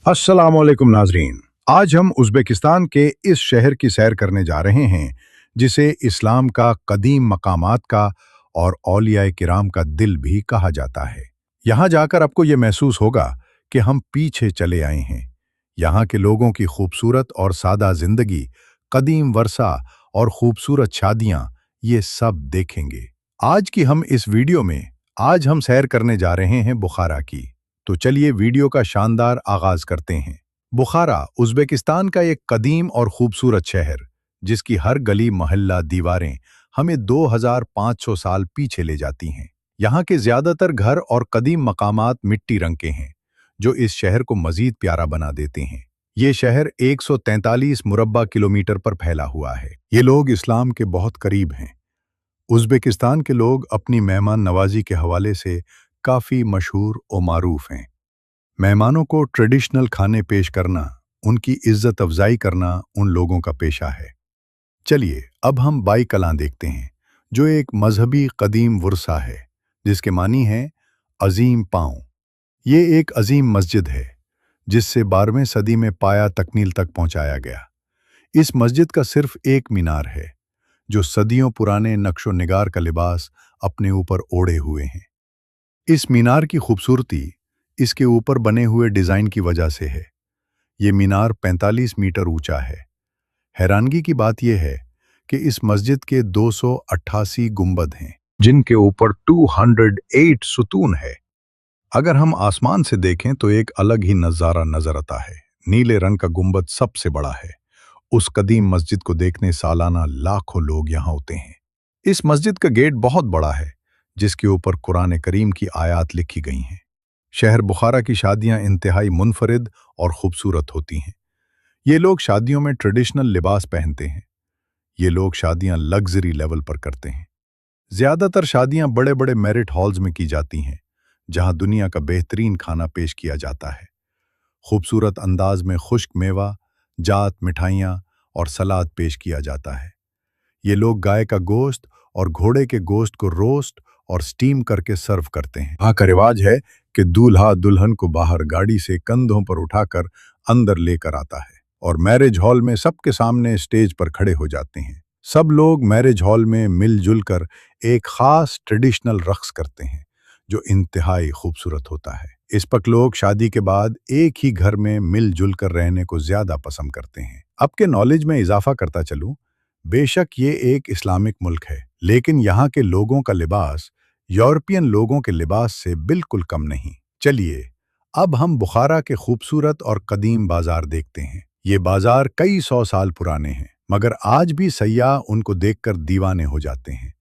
अस्सलामुअलैकुम नाजरीन। आज हम उज़्बेकिस्तान के इस शहर की सैर करने जा रहे हैं जिसे इस्लाम का कदीम मकामात का और औलियाए किराम का दिल भी कहा जाता है। यहाँ जाकर आपको ये महसूस होगा कि हम पीछे चले आए हैं। यहाँ के लोगों की खूबसूरत और सादा जिंदगी, कदीम वर्सा और खूबसूरत शादियाँ, ये सब देखेंगे। आज की हम इस वीडियो में आज हम सैर करने जा रहे हैं बुखारा की। तो चलिए वीडियो का शानदार आगाज करते हैं। बुखारा उज़्बेकिस्तान का एक कदीम और खूबसूरत शहर, जिसकी हर गली मोहल्ला दीवारें हमें 2500 साल पीछे ले जाती हैं। यहाँ के ज्यादातर घर और कदीम मकामात मिट्टी रंग के हैं, जो इस शहर को मजीद प्यारा बना देते हैं। ये शहर 143 मुरब्बा किलोमीटर पर फैला हुआ है। ये लोग इस्लाम के बहुत करीब हैं। उज़्बेकिस्तान के लोग अपनी मेहमान नवाजी के हवाले से काफ़ी मशहूर और मारूफ हैं। मेहमानों को ट्रेडिशनल खाने पेश करना, उनकी इज्जत अफजाई करना उन लोगों का पेशा है। चलिए अब हम बाई कलां देखते हैं, जो एक मजहबी कदीम वुरसा है, जिसके मानी है अजीम पाँव। ये एक अजीम मस्जिद है, जिससे 12वीं सदी में पाया तकमील तक पहुंचाया गया। इस मस्जिद का सिर्फ एक मीनार है, जो सदियों पुराने नक्शो निगार का लिबास अपने ऊपर ओढ़े हुए हैं। इस मीनार की खूबसूरती इसके ऊपर बने हुए डिजाइन की वजह से है। ये मीनार 45 मीटर ऊंचा है। हैरानगी की बात यह है कि इस मस्जिद के 288 गुंबद हैं, जिनके ऊपर 208 सुतून है। अगर हम आसमान से देखें तो एक अलग ही नज़ारा नजर आता है। नीले रंग का गुंबद सबसे बड़ा है। उस कदीम मस्जिद को देखने सालाना लाखों लोग यहाँ होते हैं। इस मस्जिद का गेट बहुत बड़ा है, जिसके ऊपर कुरान करीम की आयत लिखी गई हैं। शहर बुखारा की शादियां इंतहाई मुनफरिद और खूबसूरत होती हैं। ये लोग शादियों में ट्रेडिशनल लिबास पहनते हैं। ये लोग शादियां लग्जरी लेवल पर करते हैं। ज्यादातर शादियां बड़े बड़े मैरिट हॉल्स में की जाती हैं, जहां दुनिया का बेहतरीन खाना पेश किया जाता है। खूबसूरत अंदाज में खुश्क मेवा, जात मिठाइयाँ और सलाद पेश किया जाता है। ये लोग गाय का गोश्त और घोड़े के गोश्त को रोस्ट और स्टीम करके सर्व करते हैं। यहाँ का रिवाज है कि दूल्हा दुल्हन को बाहर गाड़ी से कंधों पर उठाकर अंदर लेकर आता है और मैरिज हॉल में सबके सामने स्टेज पर खड़े हो जाते हैं। सब लोग मैरिज हॉल में मिलजुल कर एक खास ट्रेडिशनल रक्स करते हैं, जो इंतहाई खूबसूरत होता है। इस पर लोग शादी के बाद एक ही घर में मिलजुल कर रहने को ज्यादा पसंद करते हैं। आपके नॉलेज में इजाफा करता चलूं, बेशक ये एक इस्लामिक मुल्क है, लेकिन यहाँ के लोगों का लिबास यूरोपियन लोगों के लिबास से बिल्कुल कम नहीं। चलिए अब हम बुखारा के खूबसूरत और कदीम बाजार देखते हैं। ये बाजार कई 100 साल पुराने हैं, मगर आज भी सयाह उनको देखकर दीवाने हो जाते हैं,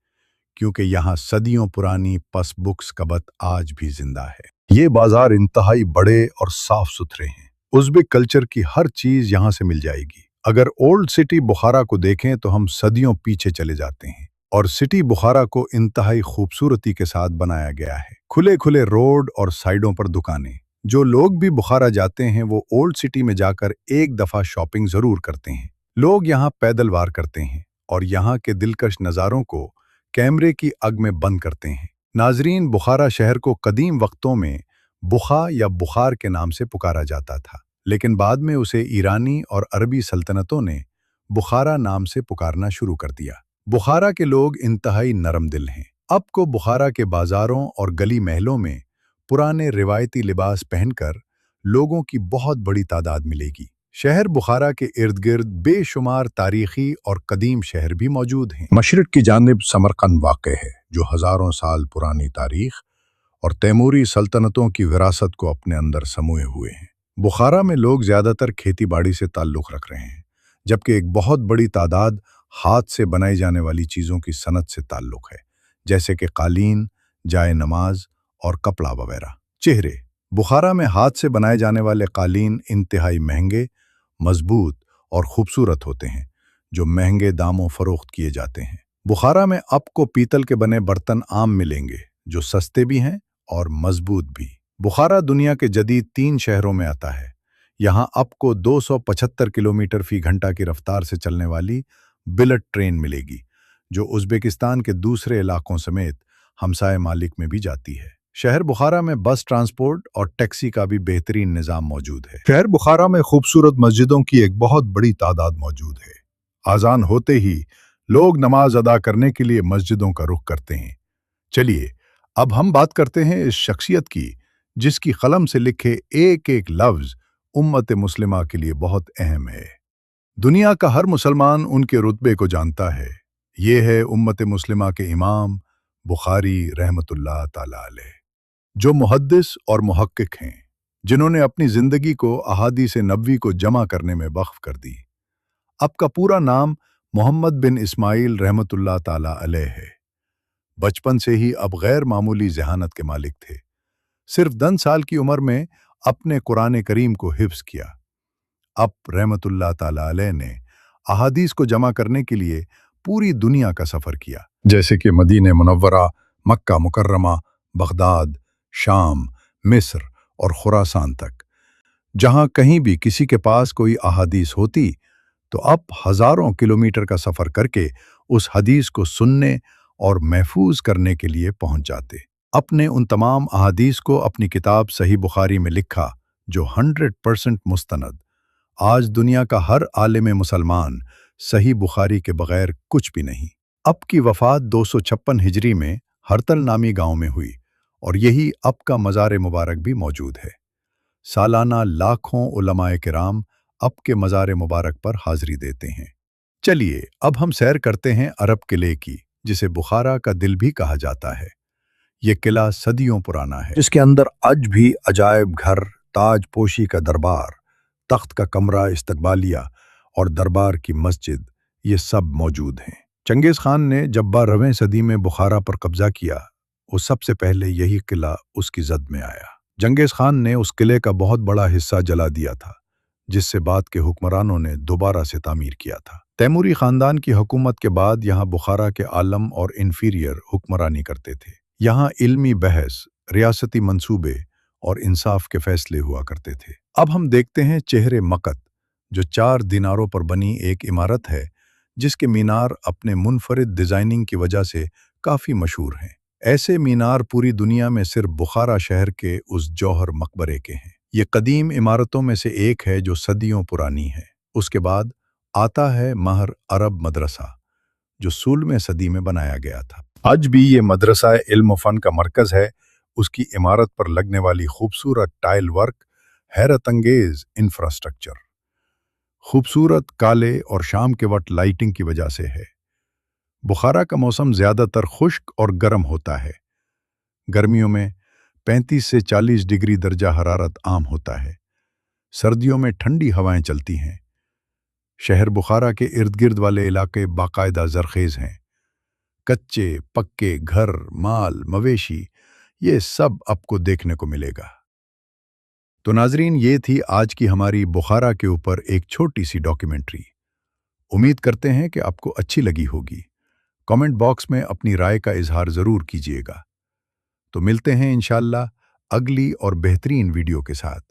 क्योंकि यहाँ सदियों पुरानी पस बुक्स कबत आज भी जिंदा है। ये बाजार इंतहाई बड़े और साफ सुथरे हैं। उज़्बेक कल्चर की हर चीज यहाँ से मिल जाएगी। अगर ओल्ड सिटी बुखारा को देखें तो हम सदियों पीछे चले जाते हैं, और सिटी बुखारा को इंतहाई खूबसूरती के साथ बनाया गया है। खुले खुले रोड और साइडों पर दुकानें। जो लोग भी बुखारा जाते हैं वो ओल्ड सिटी में जाकर एक दफा शॉपिंग जरूर करते हैं। लोग यहाँ पैदल वार करते हैं और यहाँ के दिलकश नज़ारों को कैमरे की आग में बंद करते हैं। नाजरीन, बुखारा शहर को कदीम वक्तों में बुखा या बुखार के नाम से पुकारा जाता था, लेकिन बाद में उसे ईरानी और अरबी सल्तनतों ने बुखारा नाम से पुकारना शुरू कर दिया। बुखारा के लोग इंतहाई नरम दिल हैं। आपको बुखारा के बाजारों और गली महलों में पुराने रिवायती लिबास पहनकर लोगों की बहुत बड़ी तादाद मिलेगी। शहर बुखारा के इर्द गिर्द बेशुमार तारीखी और कदीम शहर भी मौजूद हैं। मशरिक की जानिब समरकंद वाक़ है, जो हज़ारों साल पुरानी तारीख और तैमूरी सल्तनतों की विरासत को अपने अंदर समोए हुए हैं। बुखारा में लोग ज़्यादातर खेती बाड़ी से ताल्लुक़ रख रहे हैं, जबकि एक बहुत बड़ी तादाद हाथ से बनाई जाने वाली चीज़ों की सनत से ताल्लुक़ है, जैसे कि कालीन, जाए नमाज और कपड़ा वगैरह। चेहरे। बुखारा में हाथ से बनाए जाने वाले कालीन इंतहाई महंगे, मजबूत और खूबसूरत होते हैं, जो महंगे दामों फरोख्त किए जाते हैं। बुखारा में आपको पीतल के बने बर्तन आम मिलेंगे, जो सस्ते भी हैं और मजबूत भी। बुखारा दुनिया के जदीद 3 शहरों में आता है। यहाँ आपको 275 किलोमीटर फी घंटा की रफ्तार से चलने वाली बुलेट ट्रेन मिलेगी, जो उज़्बेकिस्तान के दूसरे इलाकों समेत हमसाए मालिक में भी जाती है। शहर बुखारा में बस ट्रांसपोर्ट और टैक्सी का भी बेहतरीन निज़ाम मौजूद है। शहर बुखारा में खूबसूरत मस्जिदों की एक बहुत बड़ी तादाद मौजूद है। आज़ान होते ही लोग नमाज अदा करने के लिए मस्जिदों का रुख करते हैं। चलिए, अब हम बात करते हैं इस शख्सियत की जिसकी कलम से लिखे एक एक लफ्ज़ उम्मत मुस्लिमा के लिए बहुत अहम है। दुनिया का हर मुसलमान उनके रुतबे को जानता है। ये है उम्मत मुस्लिमा के इमाम बुखारी रहमतुल्लाह ताला अलैह, जो मुहद्दिस और मुहक्किक हैं, जिन्होंने अपनी ज़िंदगी को अहादीस नबवी को जमा करने में वक्फ कर दी। आपका पूरा नाम मोहम्मद बिन इस्माइल रहमतुल्लाह ताला अलैह है। बचपन से ही अब गैर मामूली ज़हानत के मालिक थे। सिर्फ 10 साल की उम्र में अपने कुरान करीम को हिफ्ज़ किया। अब रहमतुल्लाह ताला अलैह ने अहादीस को जमा करने के लिए पूरी दुनिया का सफ़र किया, जैसे कि मदीने मुनव्वरा, मक्का मुकर्रमा, बगदाद, शाम, मिस्र और खुरासान तक। जहां कहीं भी किसी के पास कोई अहादीस होती तो अब हजारों किलोमीटर का सफ़र करके उस हदीस को सुनने और महफूज करने के लिए पहुंच जाते। अपने उन तमाम अहादीस को अपनी किताब सही बुखारी में लिखा, जो 100% मुस्तनद। आज दुनिया का हर आलिम मुसलमान सही बुखारी के बगैर कुछ भी नहीं। अब की वफ़ात 256 हिजरी में हरतल नामी गांव में हुई और यही अब का मज़ार मुबारक भी मौजूद है। सालाना लाखों उलमाए किराम अब के मज़ार मुबारक पर हाज़िरी देते हैं। चलिए, अब हम सैर करते हैं अरब किले की, जिसे बुखारा का दिल भी कहा जाता है। ये किला सदियों पुराना है, जिसके अंदर आज भी अजायब घर, ताज पोशी का दरबार, तख्त का कमरा इस्तकबालिया और दरबार की मस्जिद, ये सब मौजूद हैं। चंगेज़ खान ने जब 12वीं सदी में बुखारा पर कब्जा किया, वो सबसे पहले यही किला उसकी जद में आया। चंगेज़ खान ने उस किले का बहुत बड़ा हिस्सा जला दिया था, जिससे बाद के हुक्मरानों ने दोबारा से तामीर किया था। तैमूरी खानदान की हुकूमत के बाद यहाँ बुखारा के आलम और इन्फीरियर हुक्मरानी करते थे। यहाँ इल्मी बहस, रियासती मंसूबे और इंसाफ के फैसले हुआ करते थे। अब हम देखते हैं चेहरे मकत, जो 4 दिनारों पर बनी एक इमारत है, जिसके मीनार अपने मुनफरिद डिज़ाइनिंग की वजह से काफ़ी मशहूर हैं। ऐसे मीनार पूरी दुनिया में सिर्फ बुखारा शहर के उस जौहर मकबरे के हैं। ये कदीम इमारतों में से एक है जो सदियों पुरानी है। उसके बाद आता है महर अरब मदरसा, जो 16वीं सदी में बनाया गया था। आज भी ये मदरसा इल्म फन का मरकज़ है। उसकी इमारत पर लगने वाली खूबसूरत टाइल वर्क, हैरत अंगेज इंफ्रास्ट्रक्चर, खूबसूरत काले और शाम के वक्त लाइटिंग की वजह से है। बुखारा का मौसम ज़्यादातर खुश्क और गर्म होता है। गर्मियों में 35 से 40 डिग्री दर्जा हरारत आम होता है। सर्दियों में ठंडी हवाएं चलती हैं। शहर बुखारा के इर्द गिर्द वाले इलाके बाकायदा जरखेज हैं। कच्चे पक्के घर, माल, मवेशी, ये सब आपको देखने को मिलेगा। तो नाजरीन, ये थी आज की हमारी बुखारा के ऊपर एक छोटी सी डॉक्यूमेंट्री। उम्मीद करते हैं कि आपको अच्छी लगी होगी। कमेंट बॉक्स में अपनी राय का इजहार ज़रूर कीजिएगा। तो मिलते हैं इंशाअल्लाह अगली और बेहतरीन वीडियो के साथ।